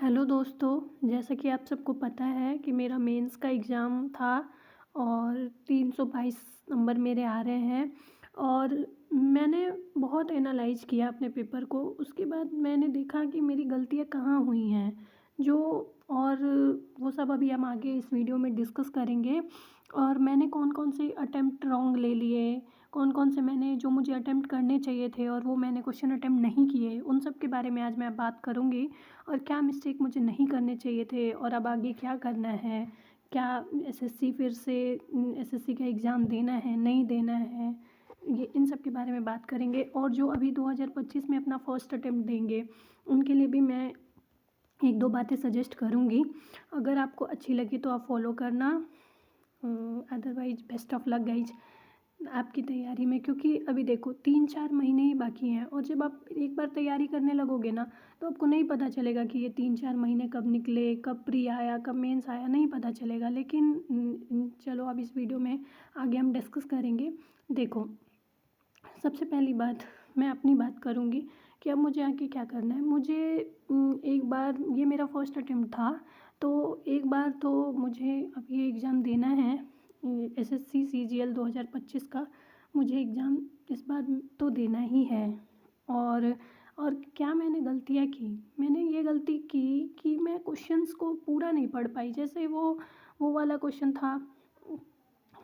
Hello दोस्तों, जैसा कि आप सबको पता है कि मेरा मेंस का एग्ज़ाम था और 322 नंबर मेरे आ रहे हैं। और मैंने बहुत एनालाइज़ किया अपने पेपर को। उसके बाद मैंने देखा कि मेरी गलतियाँ कहाँ हुई हैं, जो और वो सब अभी हम आगे इस वीडियो में डिस्कस करेंगे। और मैंने कौन-कौन से अटेम्प्ट रॉन्ग ले लिए, कौन-कौन से मैंने जो मुझे अटेम्प्ट करने चाहिए थे और वो मैंने क्वेश्चन अटेम्प्ट नहीं किए, उन सब के बारे में आज मैं बात करूँगी। और क्या मिस्टेक मुझे नहीं करने चाहिए थे और अब आगे क्या करना है, क्या एसएससी फिर से एसएससी का एग्ज़ाम देना है, नहीं देना है, ये इन सब के बारे में बात करेंगे। और जो अभी 2025 में अपना फर्स्ट अटेम्प्ट देंगे, उनके लिए भी मैं एक दो बातें सजेस्ट करूँगी। अगर आपको अच्छी लगी तो आप फॉलो करना, otherwise best of luck guys आपकी तैयारी में। क्योंकि अभी देखो 3-4 महीने ही बाकी हैं और जब आप एक बार तैयारी करने लगोगे ना, तो आपको नहीं पता चलेगा कि ये 3-4 महीने कब निकले, कब प्री आया, कब मेंस आया, नहीं पता चलेगा। लेकिन चलो अब इस वीडियो में आगे हम डिस्कस करेंगे। देखो, सबसे पहली बात मैं अपनी बात करूँगी कि अब मुझे आगे क्या करना है। मुझे एक बार ये मेरा फर्स्ट अटेम्प्ट था, तो एक बार तो मुझे अब ये एग्ज़ाम देना है, एसएससी सीजीएल 2025 का मुझे एग्ज़ाम इस बार तो देना ही है। और और क्या मैंने गलतियाँ की, मैंने ये गलती की कि मैं क्वेश्चंस को पूरा नहीं पढ़ पाई। जैसे वो वाला क्वेश्चन था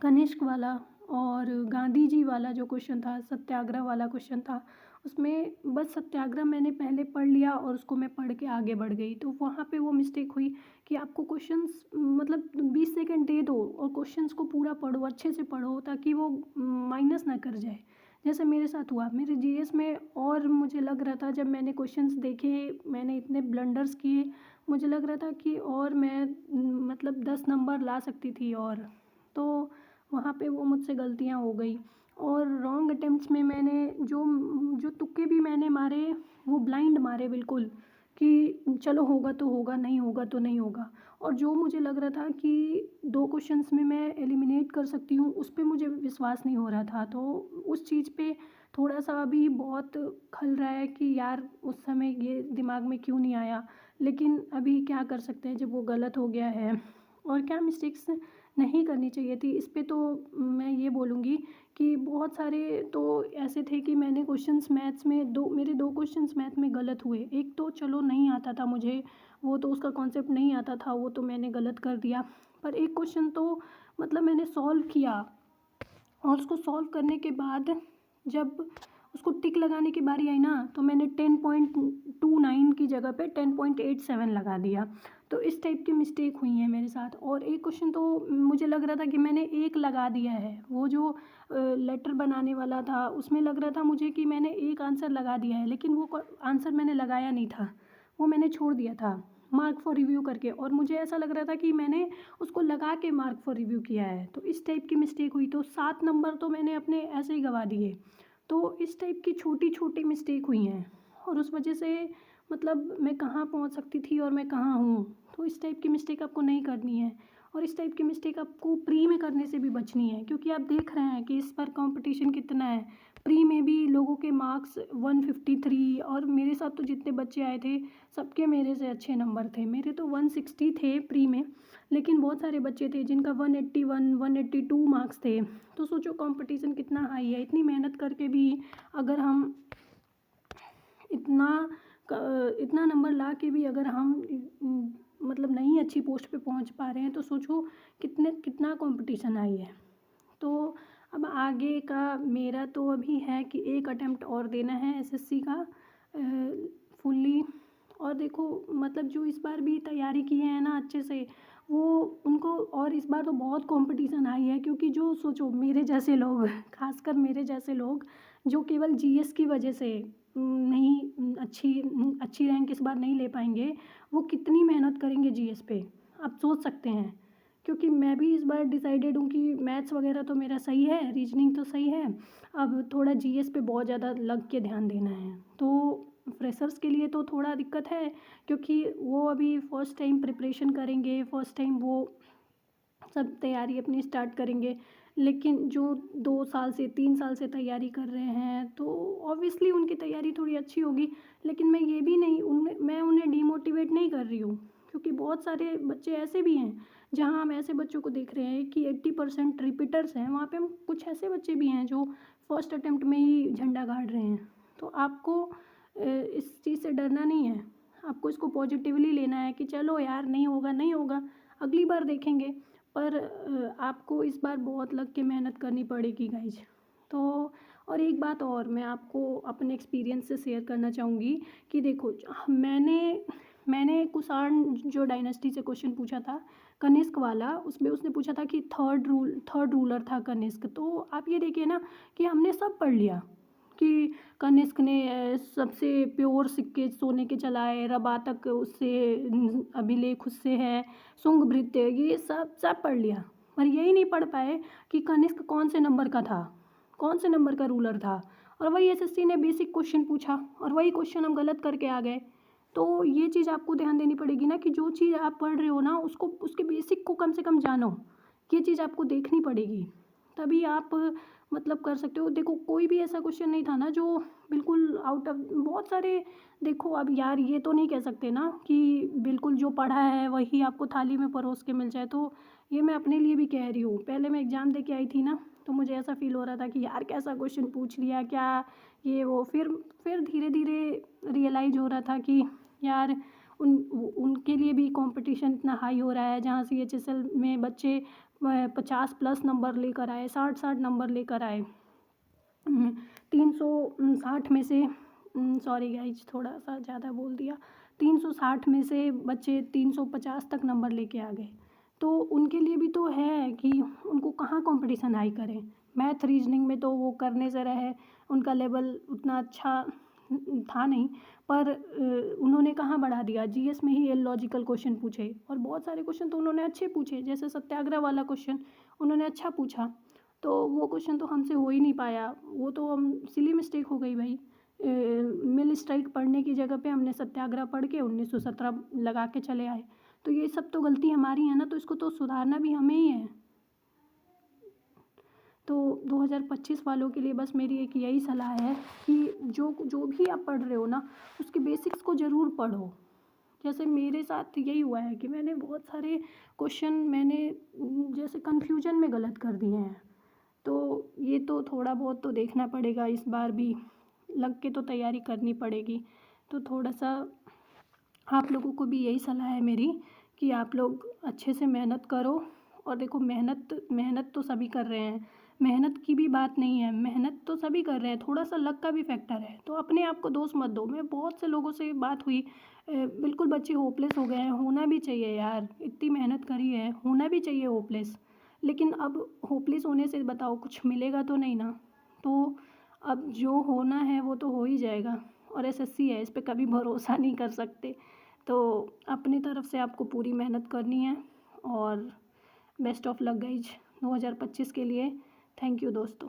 कनिष्क वाला, और गांधी जी वाला जो क्वेश्चन था, सत्याग्रह वाला क्वेश्चन था, उसमें बस सत्याग्रह मैंने पहले पढ़ लिया और उसको मैं पढ़ के आगे बढ़ गई। तो वहाँ पे वो मिस्टेक हुई कि आपको क्वेश्चंस मतलब 20 सेकंड दे दो और क्वेश्चंस को पूरा पढ़ो, अच्छे से पढ़ो, ताकि वो माइनस ना कर जाए। जैसे मेरे साथ हुआ मेरे जीएस में, और मुझे लग रहा था जब मैंने क्वेश्चंस देखे, मैंने इतने ब्लंडर्स किए, मुझे लग रहा था कि और मैं मतलब 10 नंबर ला सकती थी। और तो वहाँ पे वो मुझसे गलतियाँ हो गई। और रॉन्ग अटेम्प्ट्स में मैंने जो जो तुक्के भी मैंने मारे, वो ब्लाइंड मारे बिल्कुल, कि चलो होगा तो होगा, नहीं होगा तो नहीं होगा। और जो मुझे लग रहा था कि 2 क्वेश्चंस में मैं एलिमिनेट कर सकती हूँ, उस पे मुझे विश्वास नहीं हो रहा था। तो उस चीज़ पे थोड़ा-सा अभी बहुत खल रहा है कि यार उस समय ये दिमाग में क्यों नहीं आया। लेकिन अभी क्या कर सकते हैं जब वो गलत हो गया है। और क्या मिस्टेक्स नहीं करनी चाहिए थी, इस पे तो मैं ये बोलूँगी कि बहुत सारे तो ऐसे थे कि मैंने क्वेश्चंस मैथ्स में मेरे 2 क्वेश्चंस मैथ में गलत हुए। एक तो चलो नहीं आता था मुझे, वो तो उसका कॉन्सेप्ट नहीं आता था, वो तो मैंने गलत कर दिया। पर एक क्वेश्चन तो मतलब मैंने सॉल्व किया, और उसको सॉल्व करने के बाद जब उसको टिक लगाने की बारी आई ना, तो मैंने 10.29 की जगह पे 10.87 लगा दिया। तो इस टाइप की मिस्टेक हुई है मेरे साथ। और एक क्वेश्चन तो मुझे लग रहा था कि मैंने एक लगा दिया है, वो जो लेटर बनाने वाला था, उसमें लग रहा था मुझे कि मैंने एक आंसर लगा दिया है, लेकिन वो आंसर मैंने लगाया नहीं था, वो मैंने छोड़ दिया था मार्क फॉर रिव्यू करके। और मुझे ऐसा लग रहा था कि मैंने उसको लगा के मार्क फॉर रिव्यू किया है। तो इस टाइप की मिस्टेक हुई, तो 7 नंबर तो मैंने अपने ऐसे ही गंवा दिए। तो इस टाइप की छोटी-छोटी मिस्टेक हुई हैं, और उस वजह से मतलब मैं कहाँ पहुँच सकती थी और मैं कहाँ हूँ। तो इस टाइप की मिस्टेक आपको नहीं करनी है, और इस टाइप की मिस्टेक आपको प्री में करने से भी बचनी है। क्योंकि आप देख रहे हैं कि इस बार कॉम्पिटिशन कितना है। प्री में भी लोगों के मार्क्स 153, और मेरे साथ तो जितने बच्चे आए थे, सबके मेरे से अच्छे नंबर थे। मेरे तो 160 थे प्री में, लेकिन बहुत सारे बच्चे थे जिनका 181, 182 मार्क्स थे। तो सोचो कंपटीशन कितना हाई है। इतनी मेहनत करके भी अगर हम इतना इतना नंबर ला के भी अगर हम मतलब नहीं अच्छी पोस्ट पे पहुंच पा रहे हैं, तो सोचो कितना कंपटीशन हाई है। तो अब आगे का मेरा तो अभी है कि एक अटेम्प्ट और देना है एसएससी का फुल्ली। और देखो मतलब जो इस बार भी तैयारी की है ना अच्छे से, वो उनको, और इस बार तो बहुत कंपटीशन आई है। क्योंकि जो सोचो मेरे जैसे लोग खासकर मेरे जैसे लोग जो केवल जीएस की वजह से नहीं अच्छी रैंक इस बार नहीं ले पाएंगे, वो कितनी मेहनत करेंगे जीएस पे, आप सोच सकते हैं। क्योंकि मैं भी इस बार डिसाइडेड हूँ कि मैथ्स वगैरह तो मेरा सही है, रीजनिंग तो सही है, अब थोड़ा जीएस पे बहुत ज़्यादा लग के ध्यान देना है। तो फ्रेशर्स के लिए तो थोड़ा दिक्कत है, क्योंकि वो अभी फर्स्ट टाइम प्रिपरेशन करेंगे, फर्स्ट टाइम वो सब तैयारी अपनी स्टार्ट करेंगे। लेकिन जो 2 साल से 3 साल से तैयारी कर रहे हैं तो ऑब्वियसली उनकी तैयारी थोड़ी अच्छी होगी। लेकिन मैं ये भी नहीं मैं उन्हें डिमोटिवेट नहीं कर रही हूँ, क्योंकि बहुत सारे बच्चे ऐसे भी हैं, जहाँ हम ऐसे बच्चों को देख रहे हैं कि 80% रिपीटर्स हैं, वहाँ पे हम कुछ ऐसे बच्चे भी हैं जो फर्स्ट अटेम्प्ट में ही झंडा गाड़ रहे हैं। तो आपको इस चीज़ से डरना नहीं है, आपको इसको पॉजिटिवली लेना है कि चलो यार नहीं होगा नहीं होगा, अगली बार देखेंगे। पर आपको इस बार बहुत लग के मेहनत करनी पड़ेगी गाइज। तो और एक बात और मैं आपको अपने एक्सपीरियंस से शेयर करना चाहूँगी कि देखो मैंने कुषाण जो डायनेस्टी से क्वेश्चन पूछा था कनिष्क वाला, उसमें उसने पूछा था कि थर्ड रूलर था कनिष्क। तो आप ये देखिए ना कि हमने सब पढ़ लिया कि कनिष्क ने सबसे प्योर सिक्के सोने के चलाए, रबातक उससे अभिलेख उससे है, शुंग भृत्य, ये सब सब पढ़ लिया। पर यही नहीं पढ़ पाए कि कनिष्क कौन से नंबर का था, कौन से नंबर का रूलर था। और वही एसएससी ने बेसिक क्वेश्चन पूछा और वही क्वेश्चन हम गलत करके आ गए। तो ये चीज़ आपको ध्यान देनी पड़ेगी ना कि जो चीज़ आप पढ़ रहे हो ना उसको उसके बेसिक को कम से कम जानो। ये चीज़ आपको देखनी पड़ेगी, तभी आप मतलब कर सकते हो। देखो कोई भी ऐसा क्वेश्चन नहीं था ना जो बिल्कुल आउट ऑफ, बहुत सारे देखो अब यार ये तो नहीं कह सकते ना कि बिल्कुल जो पढ़ा है वही आपको थाली में परोस के मिल जाए। तो ये मैं अपने लिए भी कह रही हूँ, पहले मैं एग्ज़ाम दे के आई थी ना तो मुझे ऐसा फील हो रहा था कि यार कैसा क्वेश्चन पूछ लिया क्या ये वो। फिर धीरे धीरे रियलाइज़ हो रहा था कि यार उनके लिए भी कंपटीशन इतना हाई हो रहा है, जहाँ CHSL में बच्चे 50+ नंबर लेकर आए, 60 नंबर लेकर आए। 360 में से, सॉरी गाइज थोड़ा सा ज़्यादा बोल दिया, 360 में से बच्चे 350 तक नंबर लेके आ गए। तो उनके लिए भी तो है कि उनको कहाँ कंपटीशन हाई करें। मैथ रीजनिंग में तो वो करने से रहे, उनका लेवल उतना अच्छा था नहीं, पर उन्होंने कहाँ बढ़ा दिया, जीएस में ही लॉजिकल क्वेश्चन पूछे और बहुत सारे क्वेश्चन तो उन्होंने अच्छे पूछे, जैसे सत्याग्रह वाला क्वेश्चन उन्होंने अच्छा पूछा। तो वो क्वेश्चन तो हमसे हो ही नहीं पाया, वो तो हम सिली मिस्टेक हो गई भाई। मिल स्ट्राइक पढ़ने की जगह पे हमने सत्याग्रह पढ़ के 1917 लगा के चले आए। तो ये सब तो गलती हमारी है ना, तो इसको तो सुधारना भी हमें ही है। तो 2025 वालों के लिए बस मेरी एक यही सलाह है कि जो जो भी आप पढ़ रहे हो ना उसके बेसिक्स को ज़रूर पढ़ो। जैसे मेरे साथ यही हुआ है कि मैंने बहुत सारे क्वेश्चन जैसे कन्फ्यूजन में गलत कर दिए हैं। तो ये तो थोड़ा बहुत तो देखना पड़ेगा, इस बार भी लग के तो तैयारी करनी पड़ेगी। तो थोड़ा सा आप लोगों को भी यही सलाह है मेरी कि आप लोग अच्छे से मेहनत करो। और देखो मेहनत मेहनत तो सभी कर रहे हैं, मेहनत की भी बात नहीं है, मेहनत तो सभी कर रहे हैं, थोड़ा सा लक का भी फैक्टर है। तो अपने आप को दोष मत दो। मैं बहुत से लोगों से बात हुई, बिल्कुल बच्चे होपलेस हो गए हैं। होना भी चाहिए यार, इतनी मेहनत करी है, होना भी चाहिए होपलेस। लेकिन अब होपलेस होने से बताओ कुछ मिलेगा तो नहीं ना। तो अब जो होना है वो तो हो ही जाएगा। और एसएससी है, इस पे कभी भरोसा नहीं कर सकते। तो अपनी तरफ से आपको पूरी मेहनत करनी है। और बेस्ट ऑफ लक गाइज 2025 के लिए। थैंक यू दोस्तों।